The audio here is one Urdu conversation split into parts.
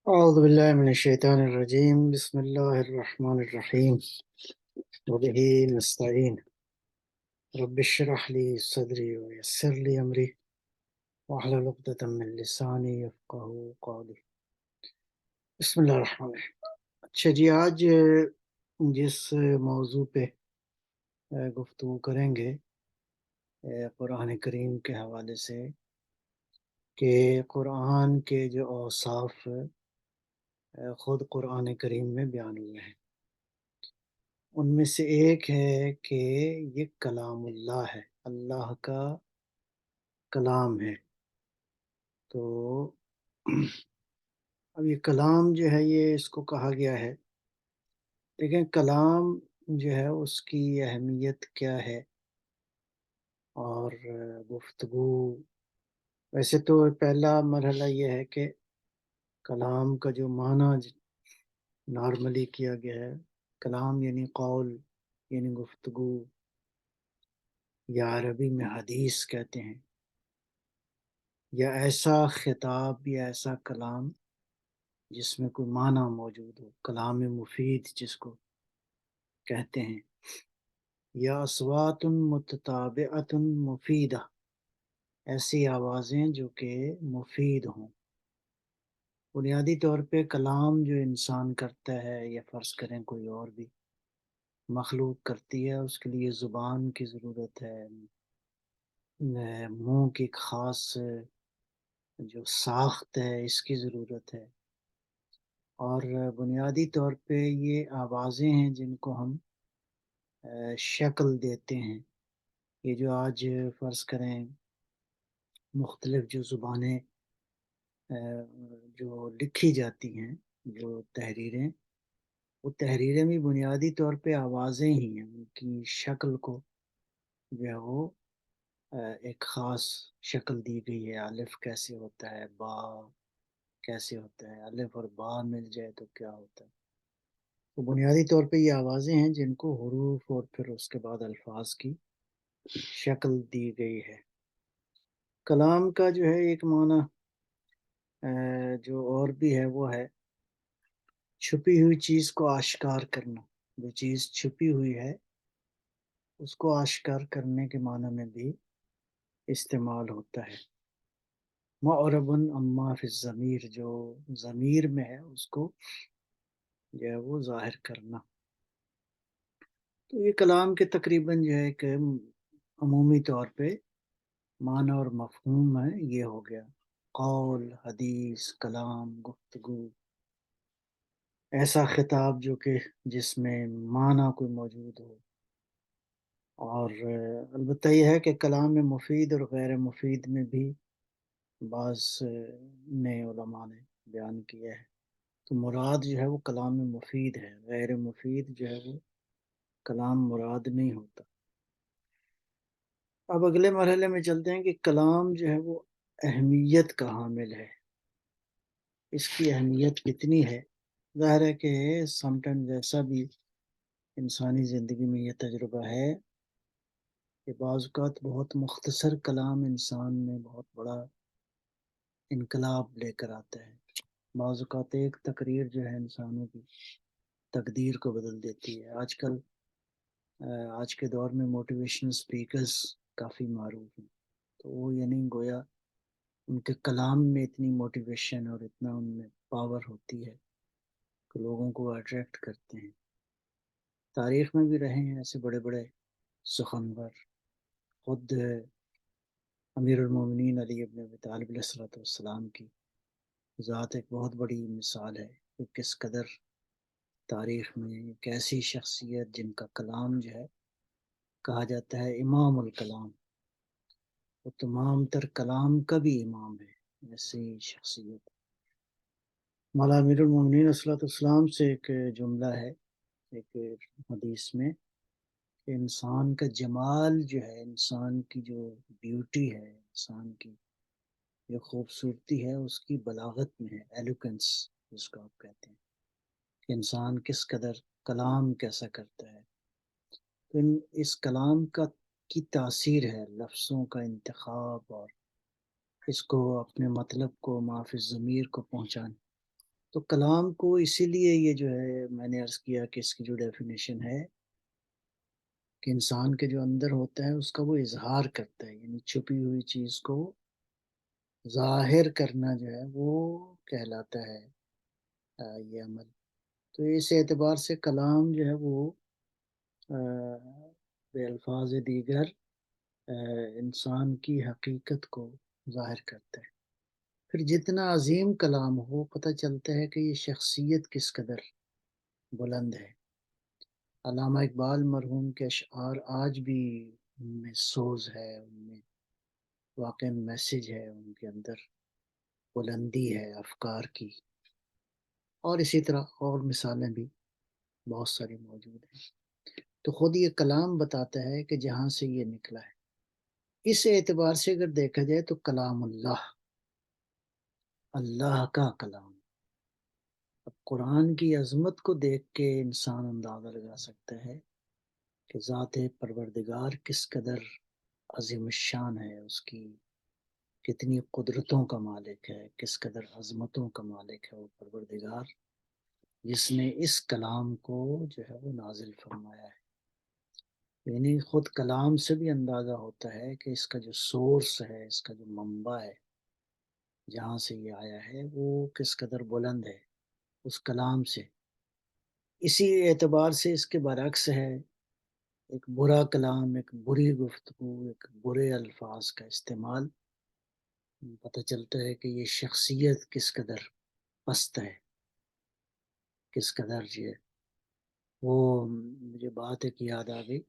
أعوذ بالله من الشيطان الرجيم بسم الله الرحمن الرحيم وبه نستعين رب اشرح لي صدري ويسر لي أمري واحلل عقدة من لساني يفقه قولي بسم اللہ الرحمن الرحیم۔ اچھا جی، آج جس موضوع پہ گفتگو کریں گے قرآن کریم کے حوالے سے کہ قرآن کے جو اوصاف خود قرآن کریم میں بیان ہوئے ہیں، ان میں سے ایک ہے کہ یہ کلام اللہ ہے، اللہ کا کلام ہے۔ تو اب یہ کلام جو ہے یہ اس کو کہا گیا ہے، لیکن کلام جو ہے اس کی اہمیت کیا ہے اور گفتگو، ویسے تو پہلا مرحلہ یہ ہے کہ کلام کا جو معنی نارملی کیا گیا ہے، کلام یعنی قول، یعنی گفتگو، یا عربی میں حدیث کہتے ہیں، یا ایسا خطاب یا ایسا کلام جس میں کوئی معنی موجود ہو، کلام مفید جس کو کہتے ہیں، یا اصوات متتابعۃ مفیدہ، ایسی آوازیں جو کہ مفید ہوں۔ بنیادی طور پہ کلام جو انسان کرتا ہے یا فرض کریں کوئی اور بھی مخلوق کرتی ہے، اس کے لیے زبان کی ضرورت ہے، منہ کی ایک خاص جو ساخت ہے اس کی ضرورت ہے، اور بنیادی طور پہ یہ آوازیں ہیں جن کو ہم شکل دیتے ہیں۔ یہ جو آج فرض کریں مختلف جو زبانیں جو لکھی جاتی ہیں، جو تحریریں، وہ تحریریں بھی بنیادی طور پہ آوازیں ہی ہیں، ان کی شکل کو جو ہے وہ ایک خاص شکل دی گئی ہے۔ الف کیسے ہوتا ہے، با کیسے ہوتا ہے، الف اور با مل جائے تو کیا ہوتا ہے۔ تو بنیادی طور پہ یہ آوازیں ہیں جن کو حروف اور پھر اس کے بعد الفاظ کی شکل دی گئی ہے۔ کلام کا جو ہے ایک معنی جو اور بھی ہے وہ ہے چھپی ہوئی چیز کو آشکار کرنا۔ جو چیز چھپی ہوئی ہے اس کو آشکار کرنے کے معنی میں بھی استعمال ہوتا ہے۔ معرب اما فی الضمیر، جو ضمیر میں ہے اس کو جو ہے وہ ظاہر کرنا۔ تو یہ کلام کے تقریباً جو ہے کہ عمومی طور پہ معنی اور مفہوم ہے یہ ہو گیا: قول، حدیث، کلام، گفتگو، ایسا خطاب جو کہ جس میں معنی کوئی موجود ہو۔ اور البتہ یہ ہے کہ کلام مفید اور غیر مفید میں بھی بعض نئے علماء نے بیان کیا ہے۔ تو مراد جو ہے وہ کلام مفید ہے، غیر مفید جو ہے وہ کلام مراد نہیں ہوتا۔ اب اگلے مرحلے میں چلتے ہیں کہ کلام جو ہے وہ اہمیت کا حامل ہے، اس کی اہمیت کتنی ہے۔ ظاہر ہے کہ سم ٹائم ایسا بھی انسانی زندگی میں یہ تجربہ ہے کہ بعض اوقات بہت مختصر کلام انسان میں بہت بڑا انقلاب لے کر آتا ہے۔ بعض اوقات ایک تقریر جو ہے انسانوں کی تقدیر کو بدل دیتی ہے۔ آج کے دور میں موٹیویشنل سپیکرز کافی معروف ہیں، تو وہ یعنی گویا ان کے کلام میں اتنی موٹیویشن اور اتنا ان میں پاور ہوتی ہے کہ لوگوں کو اٹریکٹ کرتے ہیں۔ تاریخ میں بھی رہے ہیں ایسے بڑے بڑے سخنور، خود امیر المومنین علی ابن ابی طالب علیہ الصلوۃ والسلام کی ذات ایک بہت بڑی مثال ہے کہ کس قدر تاریخ میں ایک ایسی شخصیت جن کا کلام جو ہے کہا جاتا ہے امام الکلام، وہ تمام تر کلام کا بھی امام ہے، ایسی شخصیت۔ مولا امیر المومنین علیہ الصلوۃ والسلام سے ایک جملہ ہے ایک حدیث میں کہ انسان کا جمال جو ہے، انسان کی جو بیوٹی ہے، انسان کی جو خوبصورتی ہے، اس کی بلاغت میں ہے، ایلوکینس جس کو آپ کہتے ہیں، کہ انسان کس قدر کلام کیسا کرتا ہے۔ تو اس کلام کی تاثیر ہے لفظوں کا انتخاب اور اس کو اپنے مطلب کو ما فی الضمیر کو پہنچانا۔ تو کلام کو اسی لیے یہ جو ہے میں نے عرض کیا کہ اس کی جو ڈیفینیشن ہے کہ انسان کے جو اندر ہوتا ہے اس کا وہ اظہار کرتا ہے، یعنی چھپی ہوئی چیز کو ظاہر کرنا جو ہے وہ کہلاتا ہے یہ عمل۔ تو اس اعتبار سے کلام جو ہے وہ بے الفاظ دیگر انسان کی حقیقت کو ظاہر کرتا ہے۔ پھر جتنا عظیم کلام ہو پتہ چلتا ہے کہ یہ شخصیت کس قدر بلند ہے۔ علامہ اقبال مرحوم کے اشعار آج بھی ان میں سوز ہے، ان میں واقع میسج ہے، ان کے اندر بلندی ہے افکار کی، اور اسی طرح اور مثالیں بھی بہت ساری موجود ہیں۔ تو خود یہ کلام بتاتا ہے کہ جہاں سے یہ نکلا ہے، اس اعتبار سے اگر دیکھا جائے تو کلام اللہ، اللہ کا کلام۔ اب قرآن کی عظمت کو دیکھ کے انسان اندازہ لگا سکتا ہے کہ ذات پروردگار کس قدر عظیم الشان ہے، اس کی کتنی قدرتوں کا مالک ہے، کس قدر عظمتوں کا مالک ہے وہ پروردگار، جس نے اس کلام کو جو ہے وہ نازل فرمایا ہے۔ یعنی خود کلام سے بھی اندازہ ہوتا ہے کہ اس کا جو سورس ہے، اس کا جو منبع ہے، جہاں سے یہ آیا ہے وہ کس قدر بلند ہے اس کلام سے۔ اسی اعتبار سے اس کے برعکس ہے، ایک برا کلام، ایک بری گفتگو، ایک برے الفاظ کا استعمال، پتہ چلتا ہے کہ یہ شخصیت کس قدر پست ہے، کس قدر یہ وہ۔ مجھے بات ایک یاد آ گئی،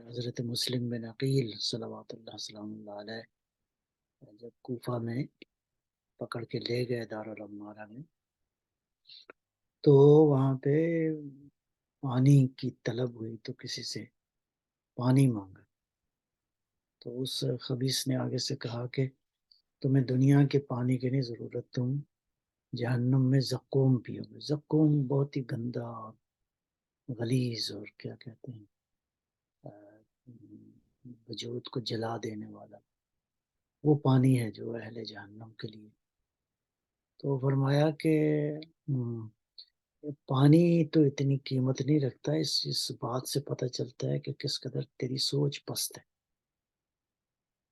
حضرت مسلم بن عقیل صلوات اللہ سلام اللہ علیہ جب کوفہ میں پکڑ کے لے گئے دارالعمارہ میں، تو وہاں پہ پانی کی طلب ہوئی تو کسی سے پانی مانگا، تو اس خبیث نے آگے سے کہا کہ تمہیں دنیا کے پانی کی نہیں ضرورت، تم جہنم میں زقوم پیو گے۔ زقوم بہت ہی گندا اور غلیظ اور کیا کہتے ہیں وجود کو جلا دینے والا وہ پانی ہے جو اہل جہنم کے لیے۔ تو فرمایا کہ پانی تو اتنی قیمت نہیں رکھتا، اس بات سے پتہ چلتا ہے کہ کس قدر تیری سوچ پست ہے۔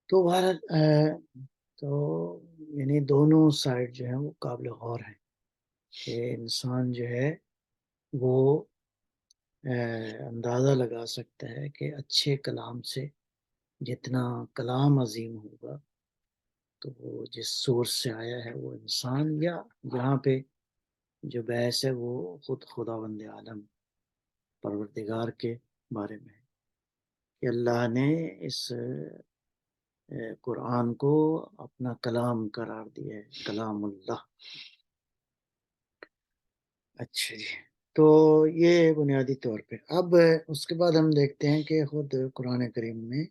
تو بہرحال تو یعنی دونوں سائڈ جو ہیں وہ قابل غور ہیں کہ انسان جو ہے وہ اندازہ لگا سکتا ہے کہ اچھے کلام سے جتنا کلام عظیم ہوگا تو وہ جس سورس سے آیا ہے وہ انسان، یا یہاں پہ جو بحث ہے وہ خود خداوند عالم پروردگار کے بارے میں ہے کہ اللہ نے اس قرآن کو اپنا کلام قرار دیا ہے، کلام اللہ۔ اچھا جی، تو یہ بنیادی طور پہ۔ اب اس کے بعد ہم دیکھتے ہیں کہ خود قرآن کریم میں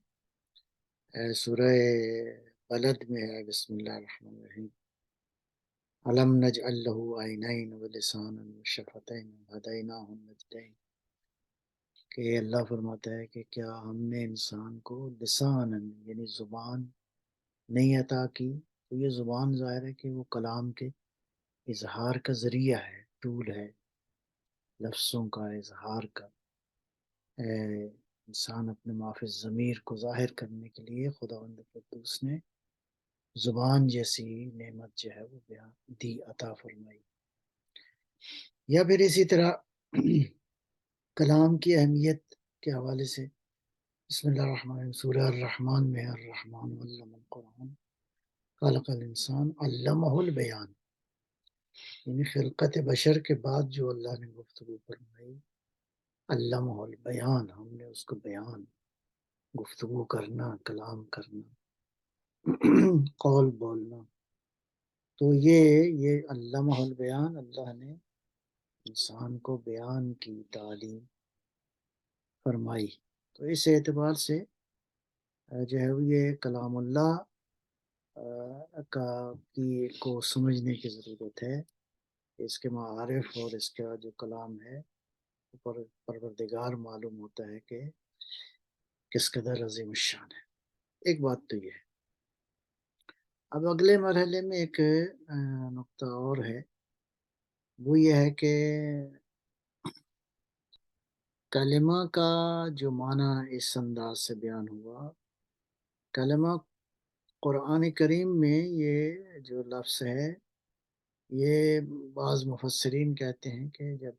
سورہ بلد میں ہے، بسم اللہ الرحمن الرحیم، علم نجعل له عینین ولسانا وشفتین وہدیناہ النجدین، کہ اللہ فرماتا ہے کہ کیا ہم نے انسان کو لسانا یعنی زبان نہیں عطا کی؟ تو یہ زبان ظاہر ہے کہ وہ کلام کے اظہار کا ذریعہ ہے، ٹول ہے، لفظوں کا اظہار کا۔ انسان اپنے معافی ضمیر کو ظاہر کرنے کے لیے خداوند قدوس نے زبان جیسی نعمت جو ہے وہ بیان دی، عطا فرمائی۔ یا پھر اسی طرح کلام کی اہمیت کے حوالے سے بسم اللہ الرحمن الرحیم، سورہ الرحمن میں الرحمن علم القرآن خلق الانسان علمہ البیان، یعنی خلقت بشر کے بعد جو اللہ نے گفتگو فرمائی، علمہ البیان، ہم نے اس کو بیان، گفتگو کرنا، کلام کرنا، قول بولنا، تو یہ علمہ البیان، اللہ نے انسان کو بیان کی تعلیم فرمائی۔ تو اس اعتبار سے جو ہے یہ کلام اللہ کو سمجھنے کی ضرورت ہے، اس کے معارف اور اس کا جو کلام ہے پروردگار معلوم ہوتا ہے کہ کس قدر عظیم الشان ہے۔ ایک بات تو یہ ہے۔ اب اگلے مرحلے میں ایک نقطہ اور ہے وہ یہ ہے کہ کلمہ کا جو معنی اس انداز سے بیان ہوا، کلمہ قرآن کریم میں یہ جو لفظ ہے، یہ بعض مفسرین کہتے ہیں کہ جب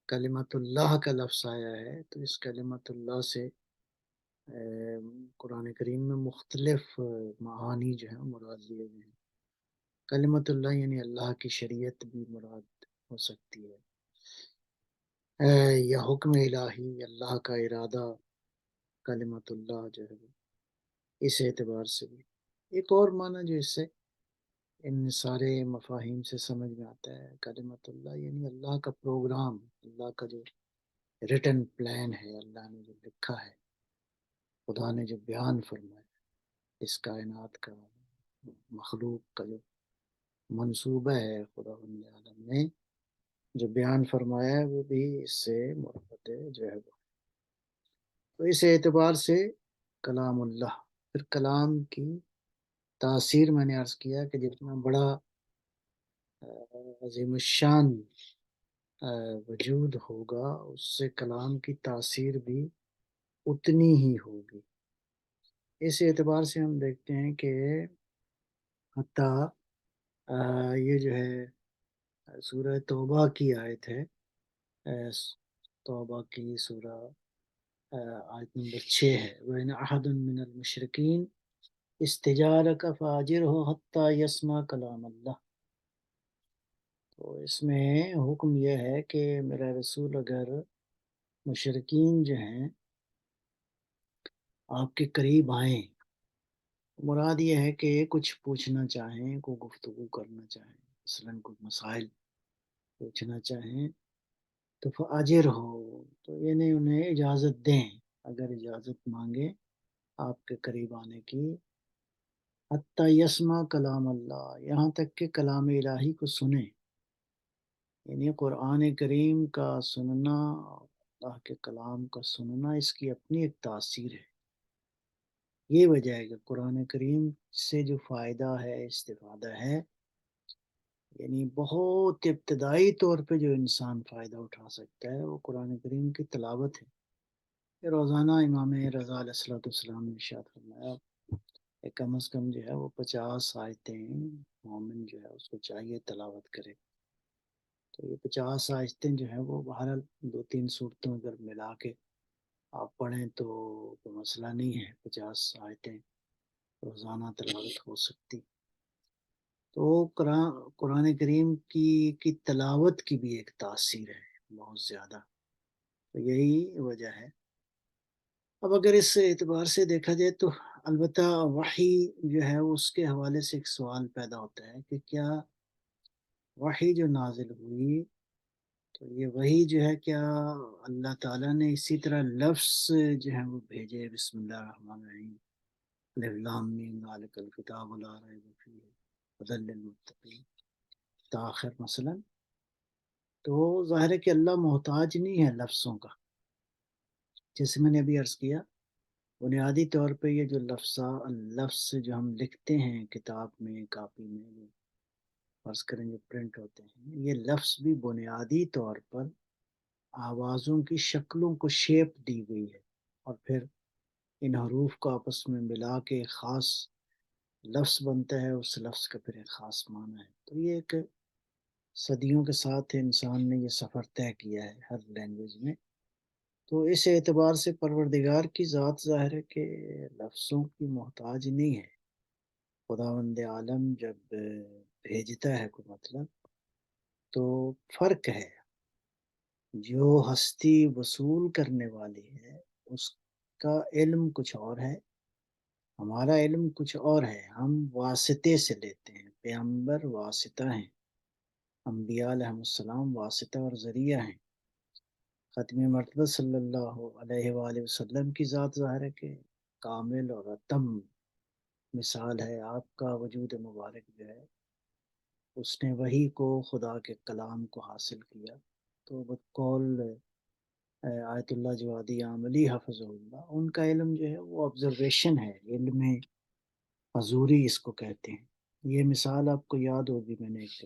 کلمت اللہ کا لفظ آیا ہے تو اس کلمت اللہ سے قرآن کریم میں مختلف معانی جو ہیں مراد لیے گئے ہیں۔ کلمت اللہ یعنی اللہ کی شریعت بھی مراد ہو سکتی ہے، یا حکم الہی، اللہ کا ارادہ، کلمت اللہ جو ہے اس اعتبار سے بھی ایک اور معنی جو اس سے ان سارے مفاہیم سے سمجھ میں آتا ہے، کلمت اللہ یعنی اللہ کا پروگرام، اللہ کا جو ریٹن پلان ہے، اللہ نے جو لکھا ہے، خدا نے جو بیان فرمایا، اس کائنات کا، مخلوق کا جو منصوبہ ہے، خدا عالم نے جو بیان فرمایا ہے وہ بھی اس سے مربوط جو ہے وہ، تو اس اعتبار سے کلام اللہ، پھر کلام کی تاثیر میں نے عرض کیا کہ جتنا بڑا عظیم الشان وجود ہوگا اس سے کلام کی تاثیر بھی اتنی ہی ہوگی۔ اس اعتبار سے ہم دیکھتے ہیں کہ حتیٰ یہ جو ہے سورہ توبہ کی آیت ہے، توبہ کی سورہ آیت نمبر 6 ہے، وَإِنْ أَحَدٌ مِّنَ الْمُشْرِكِينَ اسْتَجَارَكَ فَأَجِرْهُ حَتَّى يَسْمَعَ كَلَامَ اللَّهِ۔ تو اس میں حکم یہ ہے کہ میرا رسول اگر مشرکین جو ہیں آپ کے قریب آئیں، مراد یہ ہے کہ کچھ پوچھنا چاہیں، کوئی گفتگو کرنا چاہیں، مثلاً کوئی مسائل پوچھنا چاہیں، تو فاجر ہو، تو یعنی انہیں اجازت دیں، اگر اجازت مانگے آپ کے قریب آنے کی، حتیٰ یسمع کلام اللہ، یہاں تک کہ کلام الہی کو سنیں، یعنی قرآن کریم کا سننا، اللہ کے کلام کا سننا، اس کی اپنی ایک تاثیر ہے۔ یہ وجہ ہے کہ قرآن کریم سے جو فائدہ ہے، استفادہ ہے، یعنی بہت ابتدائی طور پہ جو انسان فائدہ اٹھا سکتا ہے وہ قرآن کریم کی تلاوت ہے۔ کہ روزانہ امام رضا علیہ السلام نے ارشاد فرمایا کہ کم از کم جو ہے وہ 50 آیتیں مومن جو ہے اس کو چاہیے تلاوت کرے۔ تو یہ 50 آیتیں جو ہیں وہ بہرحال 2-3 صورتوں اگر ملا کے آپ پڑھیں تو کوئی مسئلہ نہیں ہے، 50 آیتیں روزانہ تلاوت ہو سکتی۔ تو قرآن کریم کی تلاوت کی بھی ایک تاثیر ہے بہت زیادہ، تو یہی وجہ ہے۔ اب اگر اس اعتبار سے دیکھا جائے تو البتہ وحی جو ہے اس کے حوالے سے ایک سوال پیدا ہوتا ہے کہ کیا وحی جو نازل ہوئی تو یہ وہی جو ہے کیا اللہ تعالیٰ نے اسی طرح لفظ جو ہے وہ بھیجے، بسم اللہ الرحمن الرحیم، الف لام میم ذالک الکتاب لا ریب فیہ ھدی للمتقین تاخر مثلا، تو ظاہر ہے کہ اللہ محتاج نہیں ہے لفظوں کا، جیسے میں نے ابھی عرض کیا بنیادی طور پہ یہ جو لفظ جو ہم لکھتے ہیں کتاب میں، کاپی میں، جو فرض کریں جو پرنٹ ہوتے ہیں، یہ لفظ بھی بنیادی طور پر آوازوں کی شکلوں کو شیپ دی گئی ہے، اور پھر ان حروف کو آپس میں ملا کے ایک خاص لفظ بنتا ہے، اس لفظ کا پھر ایک خاص معنی ہے۔ تو یہ ایک صدیوں کے ساتھ انسان نے یہ سفر طے کیا ہے ہر لینگویج میں، تو اس اعتبار سے پروردگار کی ذات ظاہر ہے کہ لفظوں کی محتاج نہیں ہے۔ خداوند عالم جب بھیجتا ہے کوئی مطلب تو فرق ہے، جو ہستی وصول کرنے والی ہے اس کا علم کچھ اور ہے، ہمارا علم کچھ اور ہے، ہم واسطے سے لیتے ہیں، پیغمبر واسطہ ہیں، انبیاء علیہ السلام واسطہ اور ذریعہ ہیں، ختم مرتبہ صلی اللہ علیہ وآلہ وسلم کی ذات ظاہر ہے کہ کامل اور اتم مثال ہے، آپ کا وجود مبارک جو ہے اس نے وحی کو، خدا کے کلام کو حاصل کیا، تو بقول آیت اللہ جوادی عاملی حفظ اللہ، ان کا علم جو ہے وہ آبزرویشن ہے، علم حضوری اس کو کہتے ہیں۔ یہ مثال آپ کو یاد ہوگی، میں نے ایک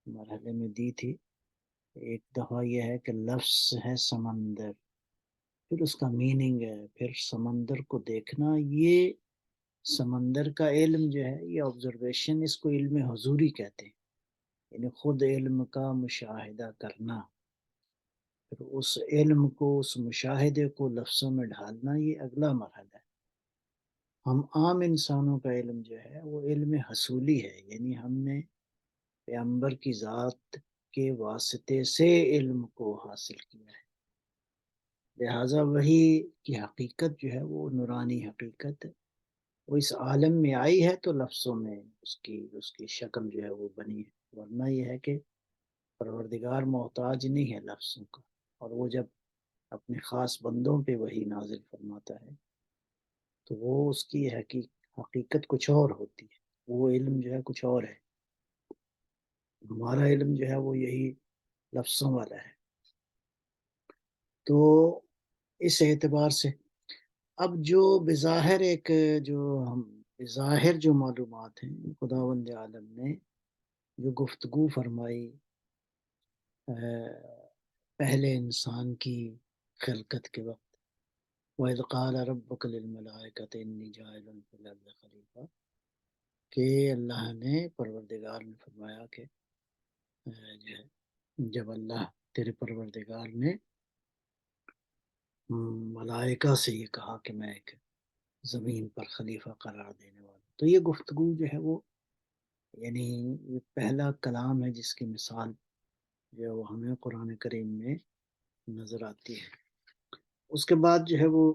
مرحلے میں دی تھی. ایک دفعہ یہ ہے کہ لفظ ہے سمندر، پھر اس کا میننگ ہے، پھر سمندر کو دیکھنا. یہ سمندر کا علم جو ہے، یہ آبزرویشن، اس کو علم حضوری کہتے ہیں. یعنی خود علم کا مشاہدہ کرنا، پھر اس علم کو، اس مشاہدے کو لفظوں میں ڈھالنا، یہ اگلا مرحلہ ہے. ہم عام انسانوں کا علم جو ہے وہ علم حصولی ہے، یعنی ہم نے پیغمبر کی ذات کے واسطے سے علم کو حاصل کیا ہے. لہٰذا وہی کی حقیقت جو ہے وہ نورانی حقیقت ہے. وہ اس عالم میں آئی ہے تو لفظوں میں اس کی شکل جو ہے وہ بنی ہے. ورنہ یہ ہے کہ پروردگار محتاج نہیں ہے لفظوں کا. اور وہ جب اپنے خاص بندوں پہ وہی نازل فرماتا ہے تو وہ اس کی حقیقت کچھ اور ہوتی ہے. وہ علم جو ہے کچھ اور ہے. ہمارا علم جو ہے وہ یہی لفظوں والا ہے. تو اس اعتبار سے اب جو بظاہر جو ہم بظاہر جو معلومات ہیں خداوند عالم نے جو گفتگو فرمائی پہلے انسان کی خلقت کے وقت، وَإِذْ قَالَ رَبُّكَ لِلْمَلَائِكَةِ إِنِّي جَاعِلٌ فِي الْأَرْضِ خَلِيفَةً، کہ اللہ نے، پروردگار نے فرمایا کہ جو ہے جب اللہ تیرے پروردگار نے ملائکہ سے یہ کہا کہ میں ایک زمین پر خلیفہ قرار دینے والا ہوں، تو یہ گفتگو جو ہے وہ، یعنی یہ پہلا کلام ہے جس کی مثال جو ہے وہ ہمیں قرآن کریم میں نظر آتی ہے. اس کے بعد جو ہے وہ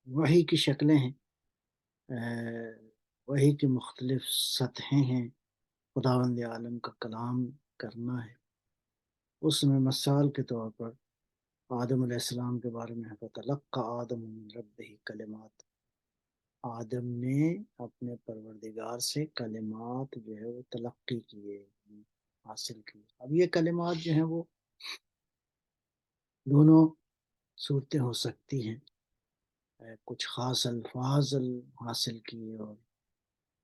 وحی کی شکلیں ہیں، وحی کی مختلف سطحیں ہیں. خداوند عالم کا کلام کرنا ہے. اس میں مثال کے طور پر آدم علیہ السلام کے بارے میں ہے، فَتَلَقَّىٰ آدَمُ مِن رَبِّهِ کلمات. آدم نے اپنے پروردگار سے کلمات جو ہے وہ تلقی کیے، حاصل کیے. اب یہ کلمات جو ہیں وہ دونوں صورتیں ہو سکتی ہیں. کچھ خاص الفاظ حاصل کیے، اور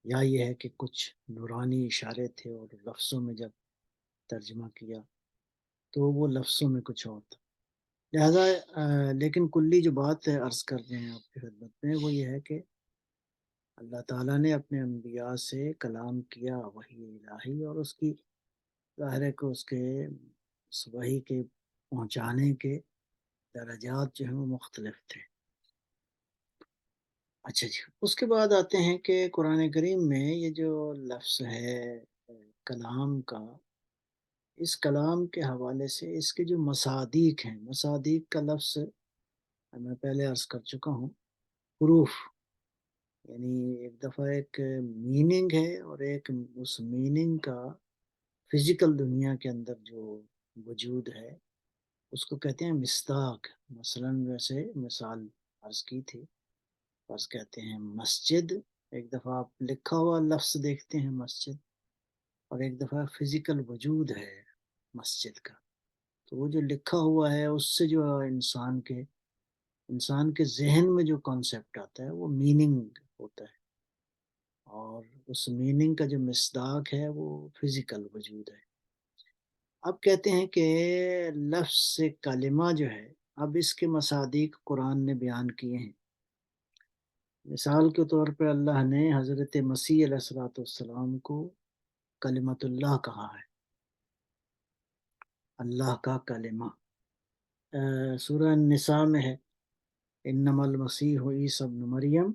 یا یہ ہے کہ کچھ نورانی اشارے تھے اور لفظوں میں جب ترجمہ کیا تو وہ لفظوں میں کچھ اور تھا. لہذا لیکن کلی جو بات عرض کر رہے ہیں آپ کی خدمت میں وہ یہ ہے کہ اللہ تعالیٰ نے اپنے انبیاء سے کلام کیا وحی الہی، اور اس کی ظاہر ہے کہ اس وحی کے پہنچانے کے درجات جو ہیں وہ مختلف تھے. اچھا جی، اس کے بعد آتے ہیں کہ قرآن کریم میں یہ جو لفظ ہے کلام کا، اس کلام کے حوالے سے اس کے جو مصادیق ہیں، مصادیق کا لفظ میں پہلے عرض کر چکا ہوں، حروف. یعنی ایک دفعہ ایک میننگ ہے، اور ایک اس میننگ کا فزیکل دنیا کے اندر جو وجود ہے اس کو کہتے ہیں مصداق. مثلا ویسے مثال عرض کی تھی، بس کہتے ہیں مسجد. ایک دفعہ آپ لکھا ہوا لفظ دیکھتے ہیں مسجد، اور ایک دفعہ فزیکل وجود ہے مسجد کا. تو وہ جو لکھا ہوا ہے اس سے جو انسان کے ذہن میں جو کانسیپٹ آتا ہے وہ میننگ ہوتا ہے، اور اس میننگ کا جو مصداق ہے وہ فزیکل وجود ہے. اب کہتے ہیں کہ لفظ سے کلمہ جو ہے، اب اس کے مصادیق قرآن نے بیان کیے ہیں. مثال کے طور پہ اللہ نے حضرت مسیح علیہ الصلوۃ والسلام کو کلمت اللہ کہا ہے، اللہ کا کلمہ. سورہ النساء میں ہے، انما المسیح عیسی ابن مریم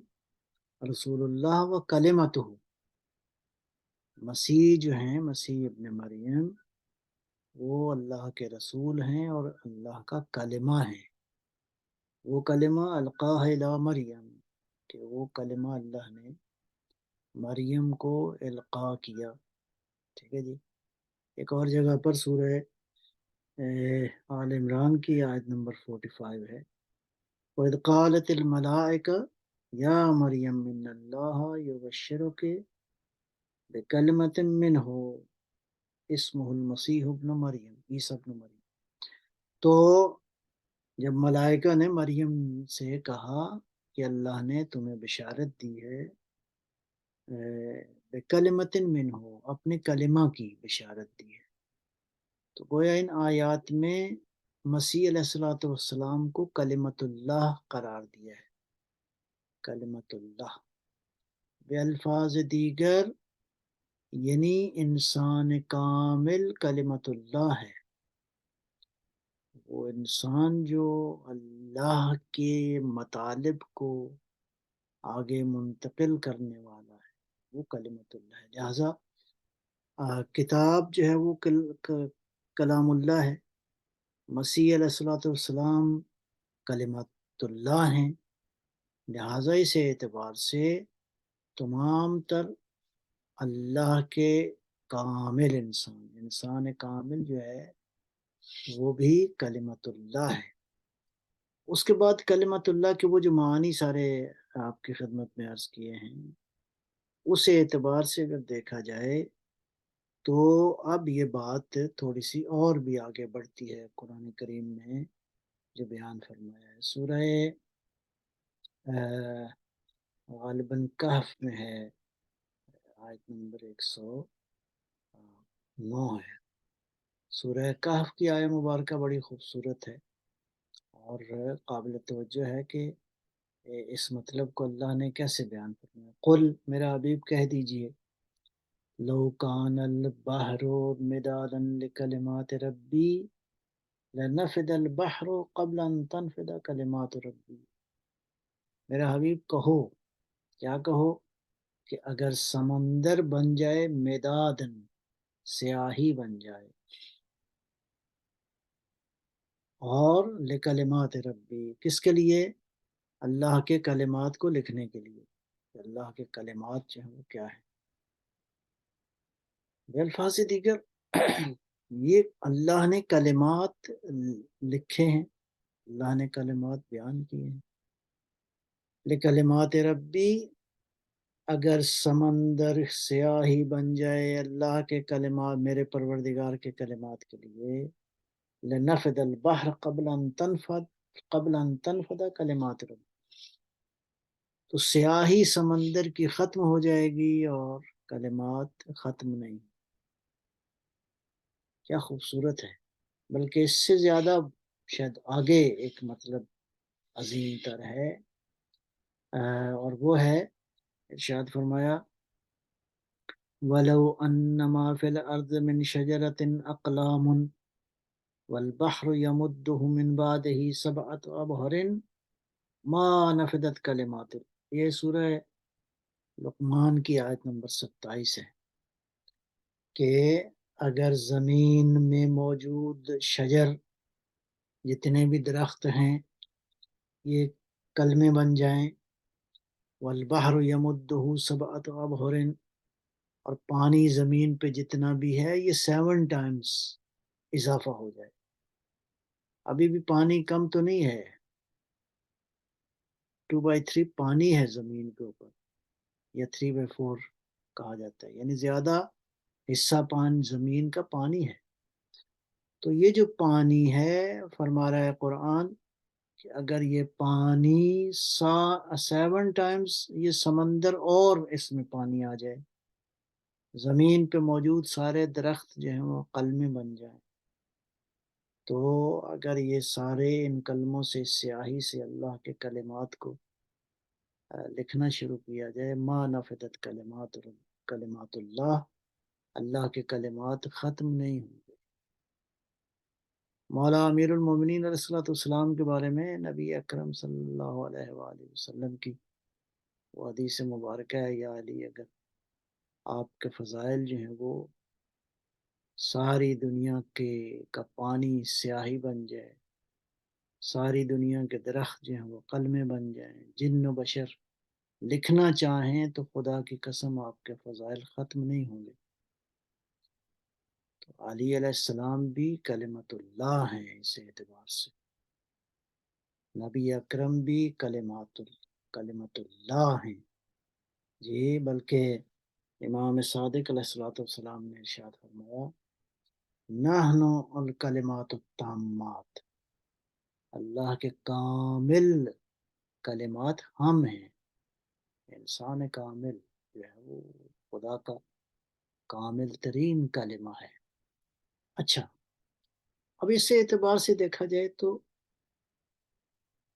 رسول اللہ و کلمتہ. مسیح جو ہیں، مسیح ابن مریم، وہ اللہ کے رسول ہیں اور اللہ کا کلمہ ہے. وہ کلمہ القاہ الی مریم، کہ وہ کلمہ اللہ نے مریم کو القاء کیا. ٹھیک ہے جی. ایک اور جگہ پر سورہ آل عمران کی آیت نمبر 45 ہے، وَإِذْ قَالَتِ الْمَلَائِكَةُ يَا مَرْيَمُ إِنَّ اللَّهَ يُبَشِّرُكِ بِكَلِمَةٍ مِّنْهُ اسمہ المسیح ابن مریم، عیسی ابن مریم. تو جب ملائکہ نے مریم سے کہا کہ اللہ نے تمہیں بشارت دی ہے بکلمتن من ہو، اپنے کلمہ کی بشارت دی ہے۔ تو گویا ان آیات میں مسیح علیہ الصلوۃ والسلام کو کلمت اللہ قرار دیا ہے، کلمت اللہ۔ بے الفاظ دیگر یعنی انسان کامل کلمت اللہ ہے، وہ انسان جو اللہ کے مطالب کو آگے منتقل کرنے والا ہے، وہ کلمت اللہ ہے۔ لہذا کتاب جو ہے وہ کلام اللہ ہے، مسیح علیہ الصلوۃ والسلام کلمت اللہ ہیں۔ لہذا اس اعتبار سے تمام تر اللہ کے کامل انسان کامل جو ہے وہ بھی کلمت اللہ ہے۔ اس کے بعد کلمت اللہ کے وہ جو معنی سارے آپ کی خدمت میں عرض کیے ہیں، اس اعتبار سے اگر دیکھا جائے تو اب یہ بات تھوڑی سی اور بھی آگے بڑھتی ہے قرآن کریم میں جو بیان فرمایا ہے۔ سورہ غالباً کہف میں ہے، آیت نمبر 109 ہے۔ سورہ کہف کی آیہ مبارکہ بڑی خوبصورت ہے اور قابل توجہ ہے کہ اس مطلب کو اللہ نے کیسے بیان فرمایا۔ قل، میرا حبیب کہہ دیجئے، لو کان البحر مدادا لکلمات ربی لنفد البحر قبل ان تنفد کلمات ربی۔ میرا حبیب کہو، کیا کہو، کہ اگر سمندر بن جائے مدادن، سیاہی بن جائے، اور لکلمات ربی، کس کے لیے؟ اللہ کے کلمات کو لکھنے کے لیے۔ اللہ کے کلمات جو ہیں وہ کیا ہیں؟ بالفاظ دیگر یہ اللہ نے کلمات لکھے ہیں، اللہ نے کلمات بیان کیے ہیں۔ لکلمات ربی، اگر سمندر سیاہی بن جائے اللہ کے کلمات، میرے پروردگار کے کلمات کے لیے، لنفد البحر قبل ان تنفد کلمات ربی، تو سیاہی سمندر کی ختم ہو جائے گی اور کلمات ختم نہیں۔ کیا خوبصورت ہے! بلکہ اس سے زیادہ شاید آگے ایک مطلب عظیم تر ہے، اور وہ ہے ارشاد فرمایا وَلَوْ أَنَّ مَا فِي الْأَرْضِ مِنْ شَجَرَةٍ أَقْلَامٌ وَالْبَحْرُ يَمُدُّهُ مِنْ بَعْدِهِ سَبْعَةُ أَبْحُرٍ مَا نَفِدَتْ كَلِمَاتُ۔ یہ سورہ لقمان کی آیت نمبر 27 ہے کہ اگر زمین میں موجود شجر، جتنے بھی درخت ہیں، یہ کلمے بن جائیں، والبحر یمدہ سبعۃ ابحر، اور پانی زمین پہ جتنا بھی ہے یہ 7 ٹائمز اضافہ ہو جائے۔ ابھی بھی پانی کم تو نہیں ہے، 2/3 پانی ہے زمین کے اوپر، یا 3/4 کہا جاتا ہے، یعنی زیادہ حصہ زمین کا پانی ہے۔ تو یہ جو پانی ہے، فرما رہا ہے قرآن کہ اگر یہ پانی 7 ٹائمز یہ سمندر اور اس میں پانی آ جائے، زمین پہ موجود سارے درخت جو ہیں وہ کلمے بن جائیں، تو اگر یہ سارے ان کلموں سے، سیاہی سے اللہ کے کلمات کو لکھنا شروع کیا جائے، ما نفدت کلمات اللہ، اللہ کے کلمات ختم نہیں ہوں گے۔ مولا امیر المومنین علیہ الصلوۃ والسلام کے بارے میں نبی اکرم صلی اللہ علیہ وآلہ وسلم کی وہ حدیث مبارکہ ہے، یا علی، اگر آپ کے فضائل جو ہیں وہ ساری دنیا کا پانی سیاہی بن جائے، ساری دنیا کے درخت جو ہیں وہ قلمیں بن جائیں، جن و بشر لکھنا چاہیں تو خدا کی قسم آپ کے فضائل ختم نہیں ہوں گے۔ تو علی علیہ السلام بھی کلمت اللہ ہیں اس اعتبار سے، نبی اکرم بھی کلمت اللہ ہیں جی۔ بلکہ امام صادق علیہ الصلوۃ والسلام نے ارشاد فرمایا نحن الکلمات التامات، اللہ کے کامل کلمات ہم ہیں۔ انسان کامل جو ہے وہ خدا کا کامل ترین کلمہ ہے۔ اچھا، اب اس سے اعتبار سے دیکھا جائے تو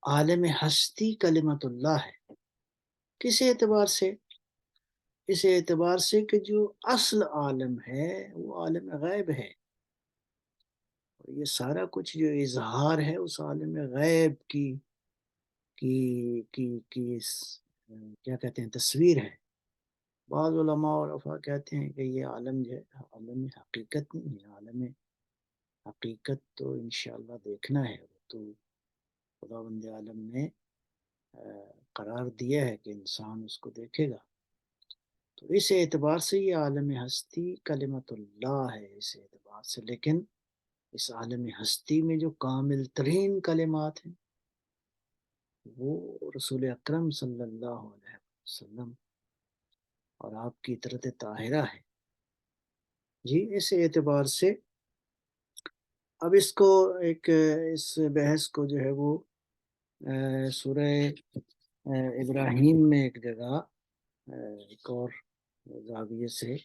عالم ہستی کلمت اللہ ہے۔ کس اعتبار سے؟ اس اعتبار سے کہ جو اصل عالم ہے وہ عالم غیب ہے، اور یہ سارا کچھ جو اظہار ہے اس عالم غیب کی کیا کہتے ہیں تصویر ہے۔ بعض علماء اور عرفا کہتے ہیں کہ یہ عالم جو ہے عالم حقیقت نہیں ہے، عالم حقیقت تو انشاءاللہ دیکھنا ہے، وہ تو خداوند عالم نے قرار دیا ہے کہ انسان اس کو دیکھے گا۔ تو اس اعتبار سے یہ عالم ہستی کلمت اللہ ہے اس اعتبار سے، لیکن اس عالم ہستی میں جو کامل ترین کلمات ہیں وہ رسول اکرم صلی اللہ علیہ وسلم اور آپ کی اطرت طاہرہ ہے۔ جی، اس اعتبار سے اب اس کو اس بحث کو جو ہے وہ سورہ ابراہیم میں ایک جگہ ایک اور زاویے سے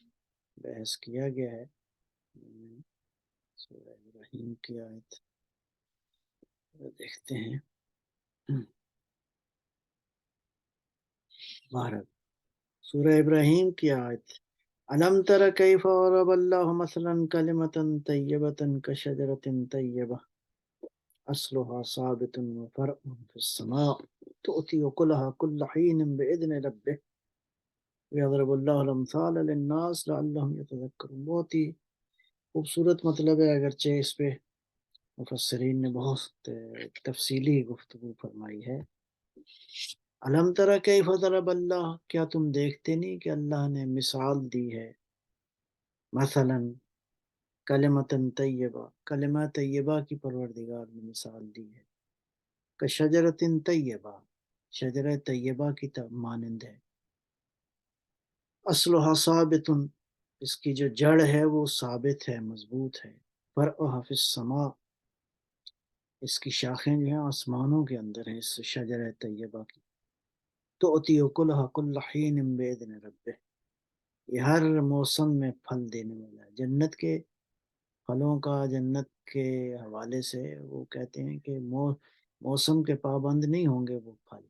بحث کیا گیا ہے۔ سورہ ابراہیم کی آیت دیکھتے ہیں۔ بہرحال سورہ ابراہیم کی آیت، الم تر کیف ضرب اللہ مثلا کلمۃ طیبۃ کشجرۃ طیبہ اصلها ثابت وفرعها في السماء تؤتي اکلها كل حين باذن ربه ويضرب الله الامثال للناس لعلهم يتذكرون۔ بہت ہی خوبصورت مطلب ہے، اگرچہ اس پہ مفسرین نے بہت تفصیلی گفتگو فرمائی ہے۔ الم تر کیف ضرب اللہ، کیا تم دیکھتے نہیں کہ اللہ نے مثال دی ہے، مثلا کلمۃ طیبہ، کلمہ طیبہ کی پروردگار نے مثال دی ہے، کشجرۃ طیبہ، شجرہ طیبہ کی مانند ہے، اصلها ثابت، اس کی جو جڑ ہے وہ ثابت ہے، مضبوط ہے، فرعها فی السماء، اس کی شاخیں جو ہیں آسمانوں کے اندر ہیں اس شجرہ طیبہ کی، تؤتی اکلها کل حین باذن ربہ، یہ ہر موسم میں پھل دینے والا ہے۔ جنت کے پھلوں کا جنت کے حوالے سے وہ کہتے ہیں کہ موسم کے پابند نہیں ہوں گے وہ پھل،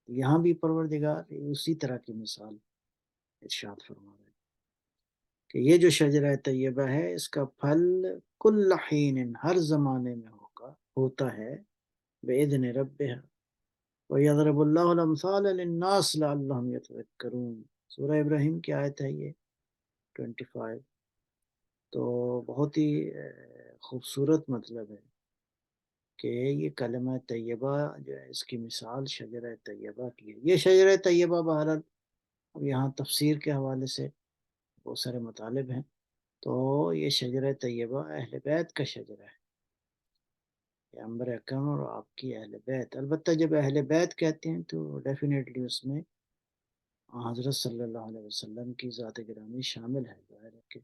یہاں بھی پروردگار اسی طرح کی مثال ارشاد فرما رہے ہیں کہ یہ جو شجرہ طیبہ ہے اس کا پھل کل حین، ہر زمانے میں ہوتا ہے، بإذن ربها وَيَضْرِبُ اللَّهُ الْأَمْثَالَ لِلنَّاسِ لَعَلَّهُمْ يَتَذَكَّرُونَ۔ سورہ ابراہیم کی آیت ہے یہ 25۔ تو بہت ہی خوبصورت مطلب ہے کہ یہ کلمہ طیبہ جو ہے اس کی مثال شجرہ طیبہ کی ہے۔ یہ شجرہ طیبہ بہرحال اب یہاں تفسیر کے حوالے سے بہت سارے مطالب ہیں، تو یہ شجرہ طیبہ اہل بیت کا شجرہ ہے، پیغمبر اکرم اور آپ کی اہل بیت۔ البتہ جب اہل بیت کہتے ہیں تو ڈیفینیٹلی اس میں حضرت صلی اللہ علیہ وسلم کی ذات گرامی شامل ہے۔ ظاہر ہے کہ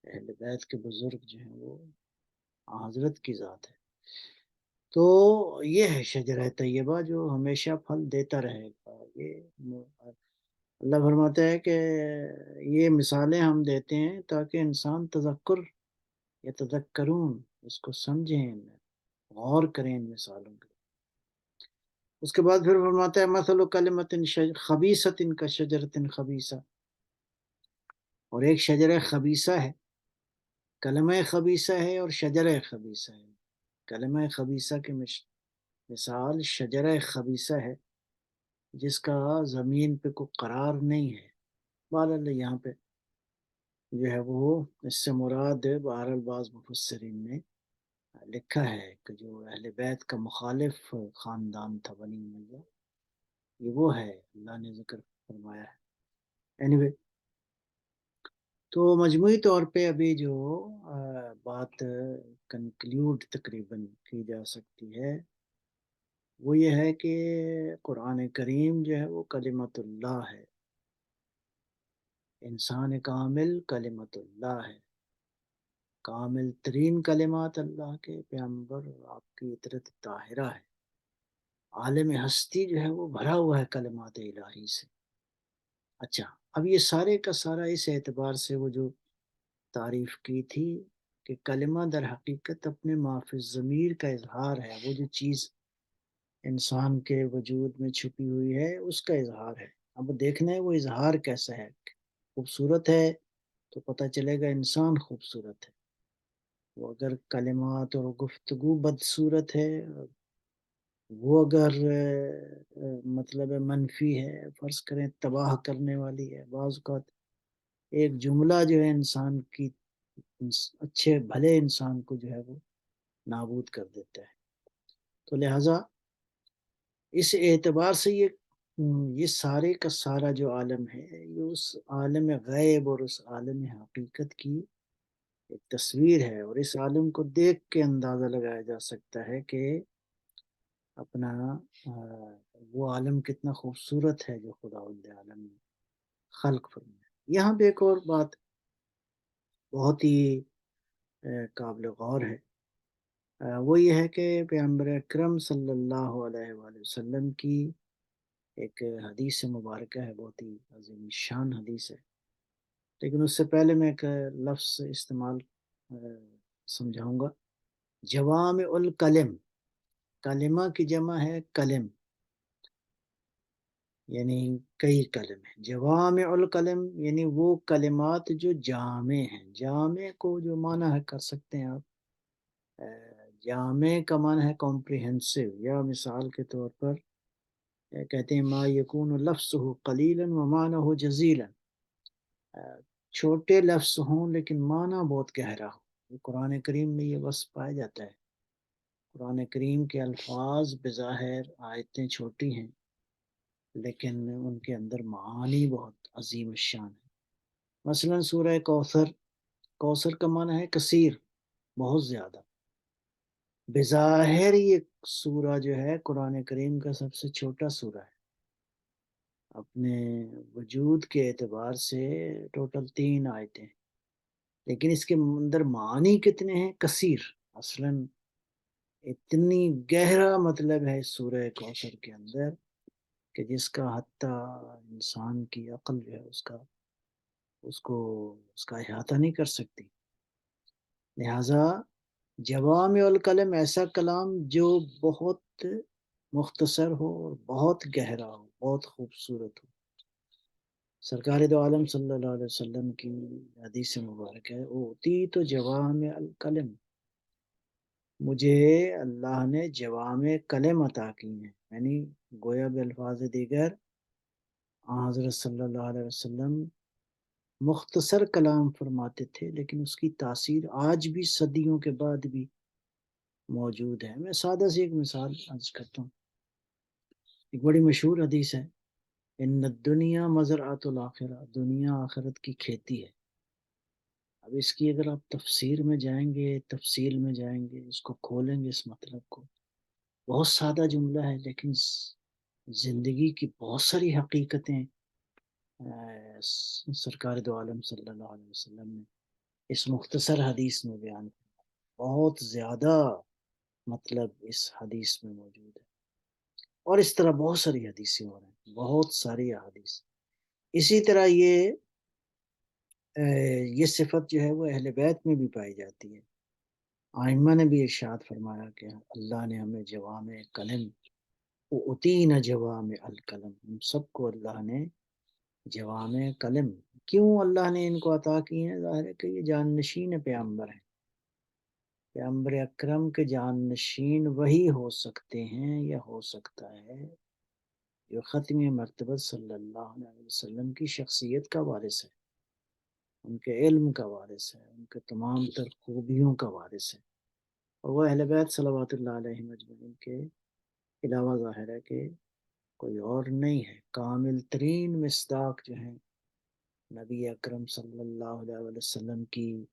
اہل بیت کے بزرگ جو ہیں وہ حضرت کی ذات ہے۔ تو یہ ہے شجرہ طیبہ جو ہمیشہ پھل دیتا رہے گا۔ یہ اللہ فرماتا ہے کہ یہ مثالیں ہم دیتے ہیں تاکہ انسان تذکر یا تذکرون، اس کو سمجھیں، غور کریں ان مثالوں کے۔ اس کے بعد پھر فرماتا ہے مثل کلمۃ خبیثۃ کشجرۃ خبیثہ، اور ایک شجرہ خبیثہ ہے، کلمہ خبیثہ ہے اور شجرہ خبیثہ ہے۔ کلمہ خبیثہ کی مثال شجرہ خبیثہ ہے جس کا زمین پہ کوئی قرار نہیں ہے۔ بہرحال یہاں پہ جو ہے وہ اس سے مراد بہرحال بعض مفسرین نے لکھا ہے کہ جو اہل بیت کا مخالف خاندان تھا بنی امیہ، یہ وہ ہے، اللہ نے ذکر فرمایا ہے۔ anyway، تو مجموعی طور پہ ابھی جو بات کنکلیوڈ تقریباً کی جا سکتی ہے وہ یہ ہے کہ قرآن کریم جو ہے وہ کلمت اللہ ہے، انسان کامل کلمت اللہ ہے، کامل ترین کلمات اللہ کے پیغمبر اور آپ کی اطرت طاہرہ ہے۔ عالم ہستی جو ہے وہ بھرا ہوا ہے کلمات الہی سے۔ اچھا، اب یہ سارے کا سارا اس اعتبار سے وہ جو تعریف کی تھی کہ کلمہ در حقیقت اپنے ما فی الضمیر کا اظہار ہے، وہ جو چیز انسان کے وجود میں چھپی ہوئی ہے اس کا اظہار ہے۔ اب دیکھنا ہے وہ اظہار کیسا ہے، خوبصورت ہے تو پتہ چلے گا انسان خوبصورت ہے، وہ اگر کلمات اور گفتگو بدصورت ہے، وہ اگر مطلب منفی ہے، فرض کریں تباہ کرنے والی ہے، بعض اوقات ایک جملہ جو ہے انسان کی اچھے بھلے انسان کو جو ہے وہ نابود کر دیتا ہے۔ تو لہٰذا اس اعتبار سے یہ سارے کا سارا جو عالم ہے یہ اس عالم غیب اور اس عالم حقیقت کی ایک تصویر ہے، اور اس عالم کو دیکھ کے اندازہ لگایا جا سکتا ہے کہ اپنا وہ عالم کتنا خوبصورت ہے جو خدا عالم نے خلق فرمایا۔ یہاں پہ ایک اور بات بہت ہی قابل غور ہے، وہ یہ ہے کہ پیغمبر اکرم صلی اللہ علیہ وآلہ وسلم کی ایک حدیث مبارکہ ہے، بہت ہی عظیم شان حدیث ہے، لیکن اس سے پہلے میں ایک لفظ استعمال سمجھاؤں گا، جوامع الکلم۔ کلمہ کی جمع ہے کلم، یعنی کئی کلم ہیں۔ جوامع الکلم یعنی وہ کلمات جو جامع ہیں، جامع کو جو معنی ہے کر سکتے ہیں آپ، جامع کا معنی ہے کمپریہنسو، یا مثال کے طور پر کہتے ہیں ما یکون لفظہ قلیلا و معنیہ جزیلا، چھوٹے لفظ ہوں لیکن معنی بہت گہرا ہو۔ قرآن کریم میں یہ وصف پایا جاتا ہے، قرآن کریم کے الفاظ بظاہر آیتیں چھوٹی ہیں لیکن ان کے اندر معانی بہت عظیم الشان ہے۔ مثلا سورہ کوثر، کوثر کا معنی ہے کثیر، بہت زیادہ، بظاہر یہ سورہ جو ہے قرآن کریم کا سب سے چھوٹا سورہ ہے، اپنے وجود کے اعتبار سے ٹوٹل 3 آیتیں، لیکن اس کے اندر معنی کتنے ہیں، کثیر، اصلا اتنی گہرا مطلب ہے اس سورہ کوثر کے اندر کہ جس کا حتیٰ انسان کی عقل جو ہے اس کا احاطہ نہیں کر سکتی۔ لہٰذا جوامع الکلم ایسا کلام جو بہت مختصر ہو اور بہت گہرا ہو، بہت خوبصورت ہو۔ سرکار دو عالم صلی اللہ علیہ وسلم کی حدیث مبارک ہے، اوتیت جوامع الکلم، مجھے اللہ نے جوامع کلم عطا کی ہیں، یعنی گویا بالفاظ دیگر حضرت صلی اللہ علیہ وسلم مختصر کلام فرماتے تھے لیکن اس کی تاثیر آج بھی صدیوں کے بعد بھی موجود ہے۔ میں سادہ سی ایک مثال عرض کرتا ہوں، ایک بڑی مشہور حدیث ہے، ان الدنیا مزرعۃ الآخرہ، دنیا آخرت کی کھیتی ہے۔ اب اس کی اگر آپ تفسیر میں جائیں گے، تفصیل میں جائیں گے، اس کو کھولیں گے، اس مطلب کو، بہت سادہ جملہ ہے لیکن زندگی کی بہت ساری حقیقتیں سرکار دو عالم صلی اللہ علیہ وسلم نے اس مختصر حدیث میں بیان کیا، بہت زیادہ مطلب اس حدیث میں موجود ہے، اور اس طرح بہت ساری حدیثیں ہو رہی ہیں، بہت ساری احادیث۔ اسی طرح یہ صفت جو ہے وہ اہل بیت میں بھی پائی جاتی ہے۔ آئمہ نے بھی ارشاد فرمایا کہ اللہ نے ہمیں جوامع کلم، اُوتینا جوامع الکلم، ہم سب کو اللہ نے جوامع کلم، کیوں اللہ نے ان کو عطا کی ہیں؟ ظاہر ہے کہ یہ جانشین پیغمبر ہیں، پیغمبر اکرم کے جانشین وہی ہو سکتے ہیں یا ہو سکتا ہے جو ختم مرتبہ صلی اللہ علیہ وسلم کی شخصیت کا وارث ہے، ان کے علم کا وارث ہے، ان کے تمام تر خوبیوں کا وارث ہے، اور وہ اہل بیت صلوات اللہ علیہ اجمعین کے علاوہ ظاہر ہے کہ کوئی اور نہیں ہے۔ کامل ترین مصداق جو ہیں نبی اکرم صلی اللہ علیہ وسلم کی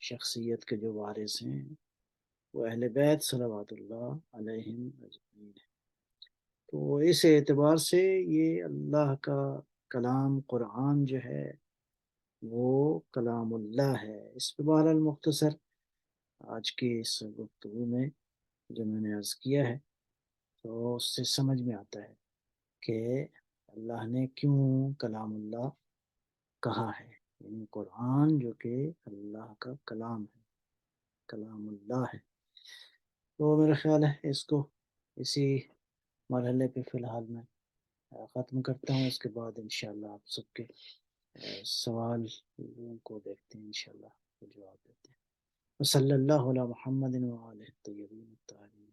شخصیت کے جو وارث ہیں وہ اہل بیت صلوات اللہ علیہم اجمعین ہے۔ تو اس اعتبار سے یہ اللہ کا کلام قرآن جو ہے وہ کلام اللہ ہے۔ اس پہ بہرحال مختصر آج کی اس گفتگو میں جو میں نے عرض کیا ہے تو اس سے سمجھ میں آتا ہے کہ اللہ نے کیوں کلام اللہ کہا ہے، یعنی قرآن جو کہ اللہ کا کلام ہے، کلام اللہ ہے۔ تو میرا خیال ہے اس کو اسی مرحلے پہ فی الحال میں ختم کرتا ہوں۔ اس کے بعد انشاءاللہ آپ سب کے سوال کو دیکھتے ہیں، انشاءاللہ جواب دیتے ہیں۔ وصلی اللہ علی محمد وآلہ الطیبین الطاہرین۔